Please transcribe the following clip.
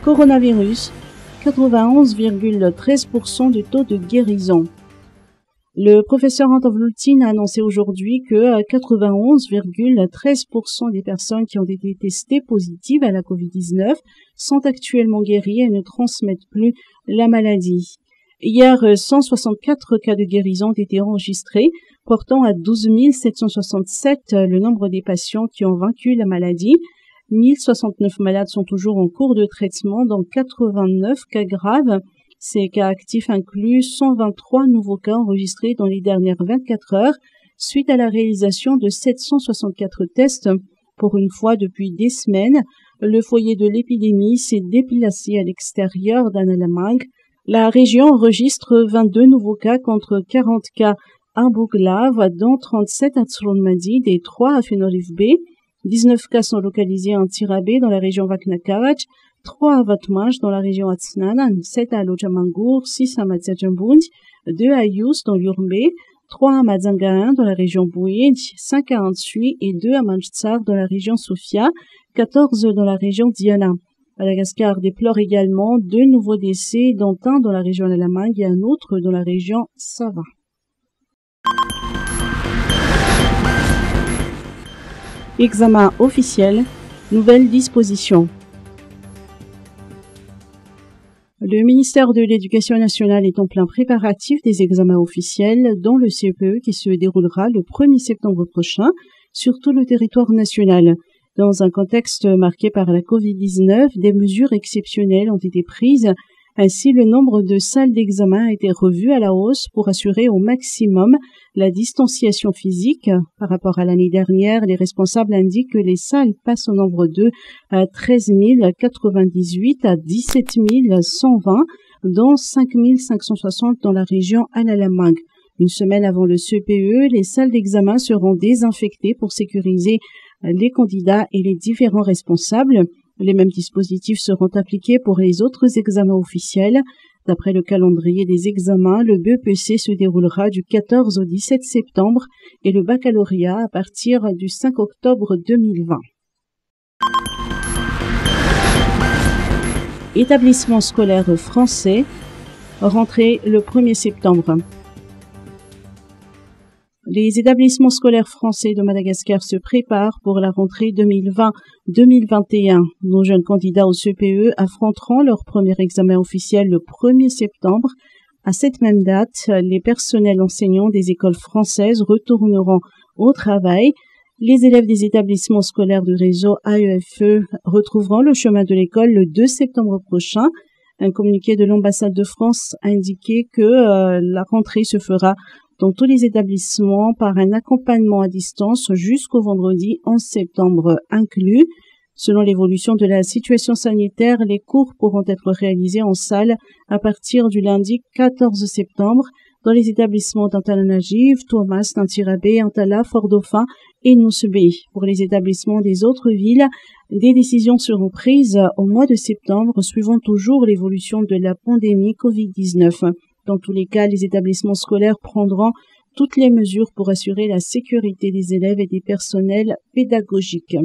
Coronavirus, 91,13% de taux de guérison. Le professeur Antavloutine a annoncé aujourd'hui que 91,13% des personnes qui ont été testées positives à la Covid-19 sont actuellement guéries et ne transmettent plus la maladie. Hier, 164 cas de guérison ont été enregistrés, portant à 12 767 le nombre des patients qui ont vaincu la maladie. 1069 malades sont toujours en cours de traitement, dont 89 cas graves. Ces cas actifs incluent 123 nouveaux cas enregistrés dans les dernières 24 heures, suite à la réalisation de 764 tests. Pour une fois depuis des semaines, le foyer de l'épidémie s'est déplacé à l'extérieur d'Analamang. La région enregistre 22 nouveaux cas contre 40 cas à Bouglav, dont 37 à Tsronmadid et 3 à Fenorif-B. 19 cas sont localisés en Tirabé dans la région Vaknakarach, 3 à Vatmaj dans la région Atsnanan, 7 à Lojamangour, 6 à Matsiajambund, 2 à Yous dans l'Urmbé, 3 à Madzangahan dans la région Bouidj, 5 à Ansui et 2 à Manchtsar dans la région Sofia, 14 dans la région Diana. Madagascar déplore également 2 nouveaux décès, dont un dans la région Alamangue et un autre dans la région Sava. Examen officiel, nouvelles dispositions. Le ministère de l'Éducation nationale est en plein préparatif des examens officiels, dont le CPE qui se déroulera le 1er septembre prochain sur tout le territoire national. Dans un contexte marqué par la Covid-19, des mesures exceptionnelles ont été prises. Ainsi, le nombre de salles d'examen a été revu à la hausse pour assurer au maximum la distanciation physique. Par rapport à l'année dernière, les responsables indiquent que les salles passent au nombre de 13 098 à 17 120, dont 5 560 dans la région Analamang. Une semaine avant le CPE, les salles d'examen seront désinfectées pour sécuriser les candidats et les différents responsables. Les mêmes dispositifs seront appliqués pour les autres examens officiels. D'après le calendrier des examens, le BEPC se déroulera du 14 au 17 septembre et le baccalauréat à partir du 5 octobre 2020. Établissement scolaire français, rentrée le 1er septembre. Les établissements scolaires français de Madagascar se préparent pour la rentrée 2020-2021. Nos jeunes candidats au CPE affronteront leur premier examen officiel le 1er septembre. À cette même date, les personnels enseignants des écoles françaises retourneront au travail. Les élèves des établissements scolaires du réseau AEFE retrouveront le chemin de l'école le 2 septembre prochain. Un communiqué de l'ambassade de France a indiqué que la rentrée se fera dans tous les établissements par un accompagnement à distance jusqu'au vendredi 11 septembre inclus. Selon l'évolution de la situation sanitaire, les cours pourront être réalisés en salle à partir du lundi 14 septembre dans les établissements d'Antananarivo, Thomas, Nantirabé, Antala, Fort-Dauphin et Nosebé. Pour les établissements des autres villes, des décisions seront prises au mois de septembre, suivant toujours l'évolution de la pandémie Covid-19. Dans tous les cas, les établissements scolaires prendront toutes les mesures pour assurer la sécurité des élèves et des personnels pédagogiques.